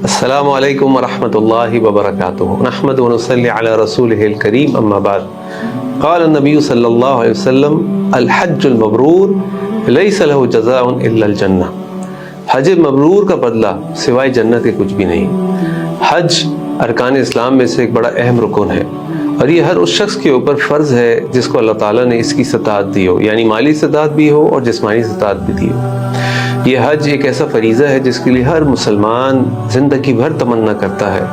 السلام علیکم ورحمۃ اللہ وبرکاتہ نحمد ونصلی علی رسولہ الکریم اما بعد قال النبی صلی اللہ علیہ وسلم الحج المبرور لیس له جزاء الا الجنہ، حج مبرور کا بدلہ سوائے جنت کے کچھ بھی نہیں۔ حج ارکان اسلام میں سے ایک بڑا اہم رکن ہے اور یہ ہر اس شخص کے اوپر فرض ہے جس کو اللہ تعالیٰ نے اس کی استطاعت دی ہو، یعنی مالی استطاعت بھی ہو اور جسمانی استطاعت بھی دی ہو۔ یہ حج ایک ایسا فریضہ ہے جس کے لیے ہر مسلمان زندگی بھر تمنا کرتا ہے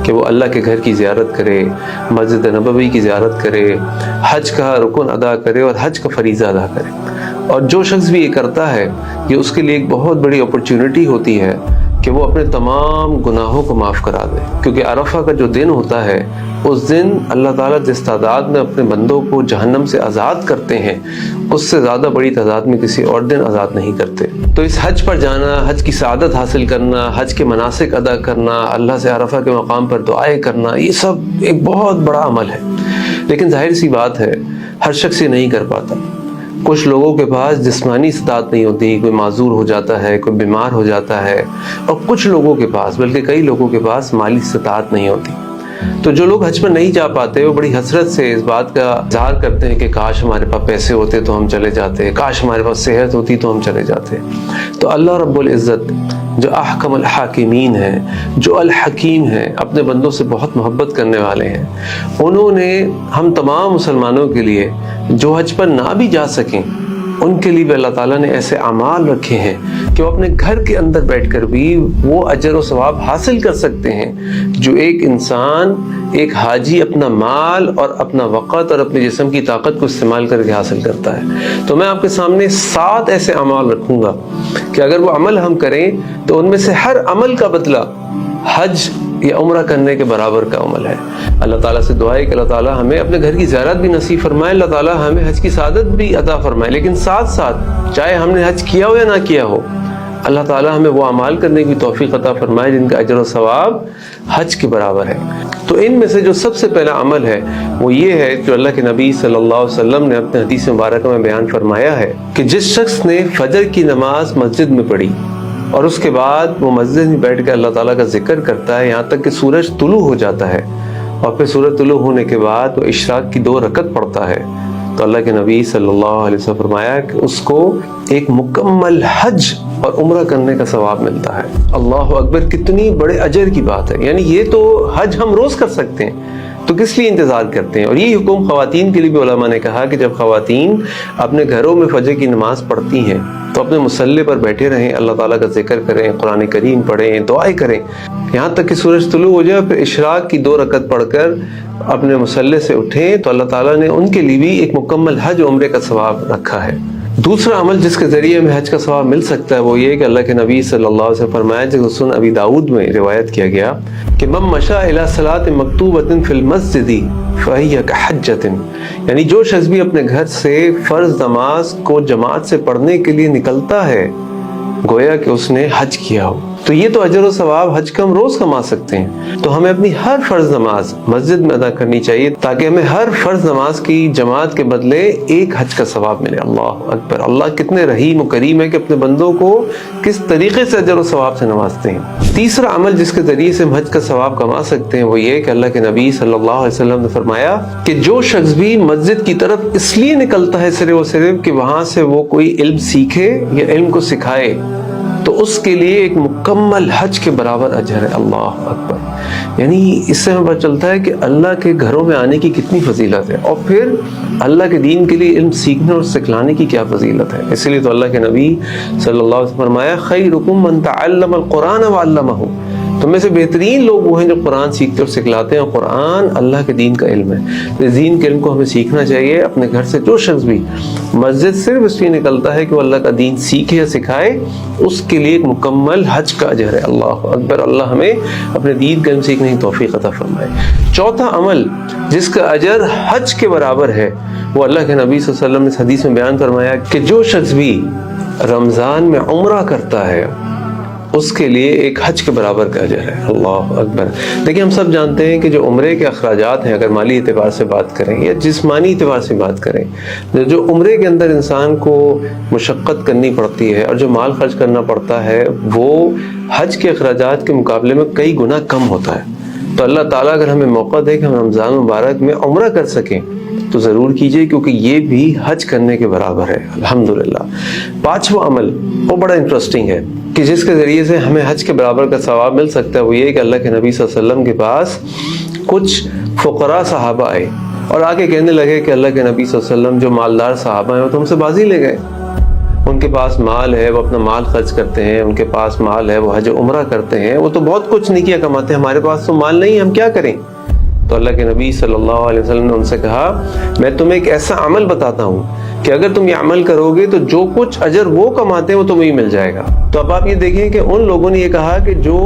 کہ وہ اللہ کے گھر کی زیارت کرے، مسجد نبوی کی زیارت کرے، حج کا رکن ادا کرے اور حج کا فریضہ ادا کرے۔ اور جو شخص بھی یہ کرتا ہے یہ اس کے لیے ایک بہت بڑی اپرچونٹی ہوتی ہے کہ وہ اپنے تمام گناہوں کو معاف کرا دے، کیونکہ عرفہ کا جو دن ہوتا ہے اس دن اللہ تعالیٰ جس تعداد میں اپنے بندوں کو جہنم سے آزاد کرتے ہیں اس سے زیادہ بڑی تعداد میں کسی اور دن آزاد نہیں کرتے۔ تو اس حج پر جانا، حج کی سعادت حاصل کرنا، حج کے مناسک ادا کرنا، اللہ سے عرفہ کے مقام پر دعائیں کرنا، یہ سب ایک بہت بڑا عمل ہے، لیکن ظاہر سی بات ہے ہر شخص یہ نہیں کر پاتا۔ کچھ لوگوں کے پاس جسمانی استطاعت نہیں ہوتی، کوئی معذور ہو جاتا ہے، کوئی بیمار ہو جاتا ہے، اور کچھ لوگوں کے پاس، بلکہ کئی لوگوں کے پاس مالی استطاعت نہیں ہوتی۔ تو جو لوگ حج پر نہیں جا پاتے وہ بڑی حسرت سے اس بات کا اظہار کرتے ہیں کہ کاش ہمارے پاس پیسے ہوتے تو ہم چلے جاتے، کاش ہمارے پاس صحت ہوتی تو ہم چلے جاتے۔ تو اللہ رب العزت جو احکم الحاکمین ہیں، جو الحکیم ہیں، اپنے بندوں سے بہت محبت کرنے والے ہیں، انہوں نے ہم تمام مسلمانوں کے لیے جو حج پر نہ بھی جا سکیں ان کے لیے بھی اللہ تعالیٰ نے ایسے اعمال رکھے ہیں کہ وہ اپنے گھر کے اندر بیٹھ کر بھی وہ اجر و ثواب حاصل کر سکتے ہیں جو ایک انسان، ایک حاجی اپنا مال اور اپنا وقت اور اپنے جسم کی طاقت کو استعمال کر کے حاصل کرتا ہے۔ تو میں آپ کے سامنے 7 ایسے اعمال رکھوں گا کہ اگر وہ عمل ہم کریں تو ان میں سے ہر عمل کا بدلہ حج یا عمرہ کرنے کے برابر کا عمل ہے۔ اللہ تعالیٰ سے دعا ہے کہ اللہ تعالیٰ ہمیں اپنے گھر کی زیارت بھی نصیب فرمائے، اللہ تعالیٰ ہمیں حج کی سعادت بھی عطا فرمائے، لیکن ساتھ ساتھ چاہے ہم نے حج کیا ہو یا نہ کیا ہو، اللہ تعالیٰ ہمیں وہ اعمال کرنے کی توفیق عطا فرمائے جن کا اجر و ثواب حج کے برابر ہے۔ تو ان میں سے جو سب سے پہلا عمل ہے وہ یہ ہے جو اللہ کے نبی صلی اللہ علیہ وسلم نے اپنے حدیث مبارکہ میں بیان فرمایا ہے کہ جس شخص نے فجر کی نماز مسجد میں پڑھی اور اس کے بعد وہ مسجد میں بیٹھ کے اللہ تعالیٰ کا ذکر کرتا ہے یہاں تک کہ سورج طلوع ہو جاتا ہے، اور پھر سورج طلوع ہونے کے بعد وہ اشراق کی 2 رکعت پڑھتا ہے، تو اللہ کے نبی صلی اللہ علیہ وسلم فرمایا کہ اس کو ایک مکمل حج اور عمرہ کرنے کا ثواب ملتا ہے۔ اللہ اکبر، کتنی بڑے اجر کی بات ہے! یعنی یہ تو حج ہم روز کر سکتے ہیں، تو کس لیے انتظار کرتے ہیں؟ اور یہ حکم خواتین کے لیے بھی علماء نے کہا کہ جب خواتین اپنے گھروں میں فجر کی نماز پڑھتی ہیں تو اپنے مصلی پر بیٹھے رہیں، اللہ تعالیٰ کا ذکر کریں، قرآن کریم پڑھیں، دعائیں کریں، یہاں تک کہ سورج طلوع ہو جائے، پھر اشراق کی 2 رکعت پڑھ کر اپنے مصلی سے اٹھیں، تو اللہ تعالیٰ نے ان کے لیے بھی ایک مکمل حج عمرے کا ثواب رکھا ہے۔ دوسرا عمل جس کے ذریعے ہمیں حج کا ثواب مل سکتا ہے وہ یہ کہ اللہ کے نبی صلی اللہ علیہ وسلم فرمایا جس کو سنن ابی داؤد میں روایت کیا گیا کہ من مشى الى صلاۃ مکتوبۃ فی المسجد فہی کحجۃ، یعنی جو شخص بھی اپنے گھر سے فرض نماز کو جماعت سے پڑھنے کے لیے نکلتا ہے گویا کہ اس نے حج کیا ہو۔ تو یہ تو اجر و ثواب حج کا ہم روز کما سکتے ہیں، تو ہمیں اپنی ہر فرض نماز مسجد میں ادا کرنی چاہیے تاکہ ہمیں ہر فرض نماز کی جماعت کے بدلے ایک حج کا ثواب ملے۔ اللہ اکبر! اللہ کتنے رحیم و کریم ہے کہ اپنے بندوں کو کس طریقے سے اجر و ثواب سے نوازتے ہیں۔ تیسرا عمل جس کے ذریعے سے ہم حج کا ثواب کما سکتے ہیں وہ یہ کہ اللہ کے نبی صلی اللہ علیہ وسلم نے فرمایا کہ جو شخص بھی مسجد کی طرف اس لیے نکلتا ہے صرف و صرف کہ وہاں سے وہ کوئی علم سیکھے یا علم کو سکھائے تو اس کے لیے ایک مکمل حج کے برابر اجر ہے۔ اللہ اکبر! یعنی اس سے ہمیں پتہ چلتا ہے کہ اللہ کے گھروں میں آنے کی کتنی فضیلت ہے، اور پھر اللہ کے دین کے لیے علم سیکھنے اور سکھلانے کی کیا فضیلت ہے۔ اس لیے تو اللہ کے نبی صلی اللہ علیہ وسلم فرمایا خیرکم من تعلم القرآن وعلمہ، تم میں سے بہترین لوگ وہ ہیں جو قرآن سیکھتے اور سکھلاتے ہیں، اور قرآن اللہ کے دین کا علم ہے۔ تو اس دین کے علم کو ہمیں سیکھنا چاہیے۔ اپنے گھر سے جو شخص بھی مسجد صرف اس لیے نکلتا ہے کہ وہ اللہ کا دین سیکھے یا سکھائے اس کے لیے ایک مکمل حج کا اجر ہے۔ اللہ اکبر! اللہ ہمیں اپنے دین کا علم سیکھنے کی توفیق عطا فرمائے۔ چوتھا عمل جس کا اجر حج کے برابر ہے وہ اللہ کے نبی صلی اللہ علیہ وسلم نے اس حدیث میں بیان فرمایا کہ جو شخص بھی رمضان میں عمرہ کرتا ہے اس کے لیے ایک حج کے برابر کا اجر ہے۔ اللہ اکبر۔ دیکھیں ہم سب جانتے ہیں کہ جو عمرے کے اخراجات ہیں، اگر مالی اعتبار سے بات کریں یا جسمانی اعتبار سے بات کریں، جو عمرے کے اندر انسان کو مشقت کرنی پڑتی ہے اور جو مال خرچ کرنا پڑتا ہے وہ حج کے اخراجات کے مقابلے میں کئی گنا کم ہوتا ہے۔ تو اللہ تعالیٰ اگر ہمیں موقع دے کہ ہم رمضان مبارک میں عمرہ کر سکیں تو ضرور کیجئے، کیونکہ یہ بھی حج کرنے کے برابر ہے الحمدللہ۔ پانچواں عمل وہ بڑا انٹرسٹنگ ہے کہ جس کے ذریعے سے ہمیں حج کے برابر کا ثواب مل سکتا ہے، وہ یہ کہ اللہ کے نبی صلی اللہ علیہ وسلم کے پاس کچھ فقراء صحابہ آئے اور آگے کہنے لگے کہ اللہ کے نبی صلی اللہ علیہ وسلم جو مالدار صحابہ ہیں وہ تو ہم سے بازی لے گئے، ان کے پاس مال ہے، وہ اپنا مال خرچ کرتے ہیں، ان کے پاس مال ہے، وہ حج عمرہ کرتے ہیں، وہ تو بہت کچھ نیکیاں کماتے ہیں، ہمارے پاس تو مال نہیں ہے، ہم کیا کریں؟ تو اللہ کے نبی صلی اللہ علیہ وسلم نے ان سے کہا میں تمہیں ایک ایسا عمل بتاتا ہوں کہ اگر تم یہ عمل کرو گے تو جو کچھ اجر وہ کماتے ہیں وہ تمہیں مل جائے گا۔ تو اب آپ یہ دیکھیں کہ ان لوگوں نے یہ کہا کہ جو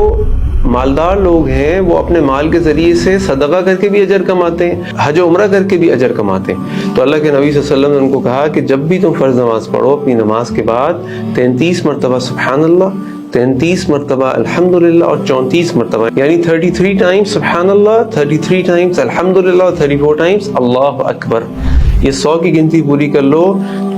مالدار لوگ ہیں وہ اپنے مال کے ذریعے سے صدقہ کر کے بھی اجر کماتے ہیں، حج و عمرہ کر کے بھی اجر کماتے ہیں۔ تو اللہ کے نبی صلی اللہ علیہ وسلم نے ان کو کہا کہ جب بھی تم فرض نماز پڑھو اپنی نماز کے بعد 33 مرتبہ سبحان اللہ، 33 مرتبہ الحمدللہ اور 34 مرتبہ یعنی 33 ٹائمز سبحان اللہ، 33 ٹائمز الحمدللہ اور 34 ٹائمز اللہ اکبر، یہ 100 کی گنتی پوری کر لو،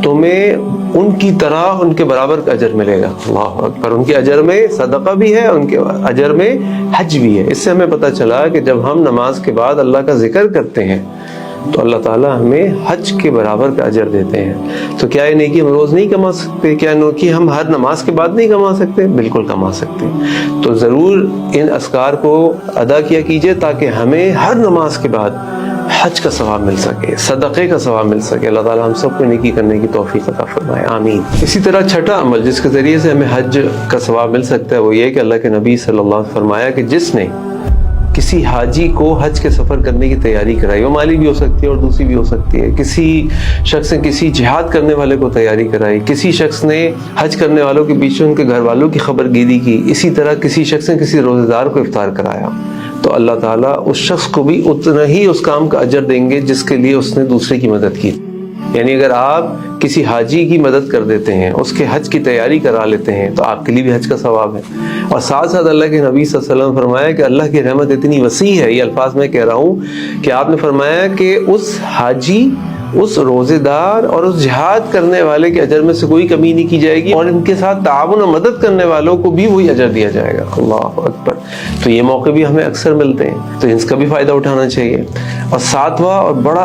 تمہیں ان کی طرح ان کے برابر کا اجر ملے گا۔ اللہ اکبر۔ ان کے اجر میں صدقہ بھی ہے، ان کے اجر میں حج بھی ہے۔ اس سے ہمیں پتہ چلا کہ جب ہم نماز کے بعد اللہ کا ذکر کرتے ہیں تو اللہ تعالیٰ ہمیں حج کے برابر کا اجر دیتے ہیں۔ تو کیا یہ نیکی ہم روز نہیں کما سکتے؟ کیا نیکی ہم ہر نماز کے بعد نہیں کما سکتے؟ بالکل کما سکتے ہیں۔ تو ضرور ان اذکار کو ادا کیا کیجئے تاکہ ہمیں ہر نماز کے بعد حج کا ثواب مل سکے، صدقے کا ثواب مل سکے۔ اللہ تعالیٰ ہم سب کو نیکی کرنے کی توفیق عطا فرمائے، آمین۔ اسی طرح چھٹا عمل جس کے ذریعے سے ہمیں حج کا ثواب مل سکتا ہے وہ یہ کہ اللہ کے نبی صلی اللہ علیہ وسلم فرمایا کہ جس نے کسی حاجی کو حج کے سفر کرنے کی تیاری کرائی، وہ مالی بھی ہو سکتی ہے اور دوسری بھی ہو سکتی ہے، کسی شخص نے کسی جہاد کرنے والے کو تیاری کرائی، کسی شخص نے حج کرنے والوں کے پیچھے ان کے گھر والوں کی خبر گیری کی، اسی طرح کسی شخص نے کسی روزے دار کو افطار کرایا، تو اللہ تعالیٰ اس شخص کو بھی اتنا ہی اس کام کا اجر دیں گے جس کے لیے اس نے دوسرے کی مدد کی۔ یعنی اگر آپ کسی حاجی کی مدد کر دیتے ہیں، اس کے حج کی تیاری کرا لیتے ہیں تو آپ کے لیے بھی حج کا ثواب ہے۔ اور ساتھ ساتھ اللہ کے نبی صلی اللہ علیہ وسلم فرمایا کہ اللہ کی رحمت اتنی وسیع ہے، یہ الفاظ میں کہہ رہا ہوں کہ آپ نے فرمایا کہ اس حاجی، اس روزے دار اور اس جہاد کرنے والے کے اجر میں سے کوئی کمی نہیں کی جائے گی، اور ان کے ساتھ تعاون و مدد کرنے والوں کو بھی وہی اجر دیا جائے گا۔ اللہ اکبر۔ تو یہ موقع بھی ہمیں اکثر ملتے ہیں، تو اس کا بھی فائدہ اٹھانا چاہیے۔ اور ساتواں اور بڑا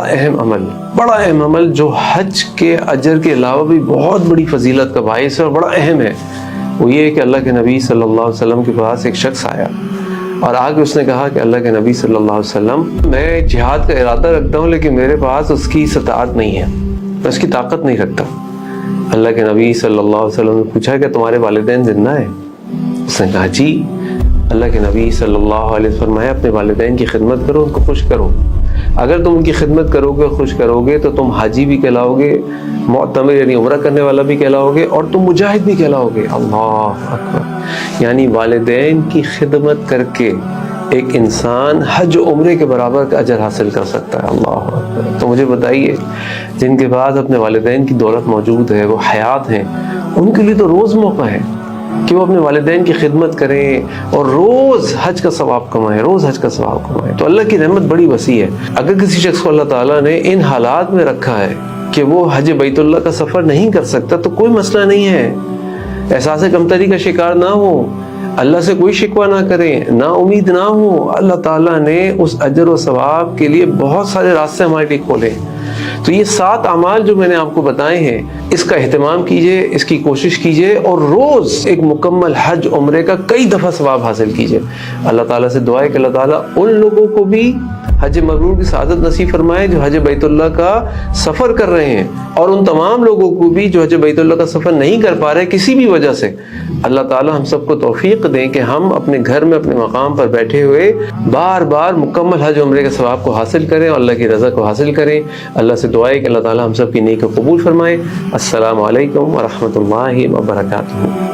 اہم عمل جو حج کے اجر کے علاوہ بھی بہت بڑی فضیلت کا باعث ہے اور بڑا اہم ہے، وہ یہ ہے کہ اللہ کے نبی صلی اللہ علیہ وسلم کے پاس ایک شخص آیا اور آگے اس نے کہا کہ اللہ کے نبی صلی اللہ علیہ وسلم میں جہاد کا ارادہ رکھتا ہوں لیکن میرے پاس اس کی استطاعت نہیں ہے، میں اس کی طاقت نہیں رکھتا۔ اللہ کے نبی صلی اللہ علیہ وسلم نے پوچھا کہ تمہارے والدین زندہ ہیں؟ اس نے کہا جی۔ اللہ کے نبی صلی اللہ علیہ وسلم فرمایا اپنے والدین کی خدمت کرو، ان کو خوش کرو۔ اگر تم ان کی خدمت کرو گے، خوش کرو گے تو تم حاجی بھی کہلاؤ گے، معتمر یعنی عمرہ کرنے والا بھی کہلاؤ گے، اور تم مجاہد بھی کہلاؤ گے۔ اللہ اکبر۔ یعنی والدین کی خدمت کر کے ایک انسان حج و عمرے کے برابر کا اجر حاصل کر سکتا ہے۔ اللہ اکبر۔ تو مجھے بتائیے جن کے پاس اپنے والدین کی دولت موجود ہے، وہ حیات ہیں، ان کے لیے تو روز موقع ہے کہ وہ اپنے والدین کی خدمت کریں اور روز حج کا ثواب کمائیں، روز حج کا ثواب کمائیں۔ تو اللہ کی رحمت بڑی وسیع ہے۔ اگر کسی شخص کو اللہ تعالیٰ نے ان حالات میں رکھا ہے کہ وہ حج بیت اللہ کا سفر نہیں کر سکتا تو کوئی مسئلہ نہیں ہے، احساس کمتری کا شکار نہ ہو، اللہ سے کوئی شکوہ نہ کریں، نا امید نہ ہو۔ اللہ تعالیٰ نے اس اجر و ثواب کے لیے بہت سارے راستے ہمارے لیے کھولے۔ تو یہ 7 اعمال جو میں نے آپ کو بتائے ہیں، اس کا اہتمام کیجئے، اس کی کوشش کیجئے اور روز ایک مکمل حج عمرے کا کئی دفعہ ثواب حاصل کیجئے۔ اللہ تعالیٰ سے دعا ہے کہ اللہ تعالیٰ ان لوگوں کو بھی حج مبرور کی سعادت نصیب فرمائے جو حج بیت اللہ کا سفر کر رہے ہیں، اور ان تمام لوگوں کو بھی جو حج بیت اللہ کا سفر نہیں کر پا رہے کسی بھی وجہ سے، اللہ تعالیٰ ہم سب کو توفیق دیں کہ ہم اپنے گھر میں اپنے مقام پر بیٹھے ہوئے بار بار مکمل حج عمرے کے ثواب کو حاصل کریں اور اللہ کی رضا کو حاصل کریں۔ اللہ سے دعا ہے کہ اللہ تعالیٰ ہم سب کی نیکی کو قبول فرمائے۔ السلام علیکم ورحمۃ اللہ وبرکاتہ۔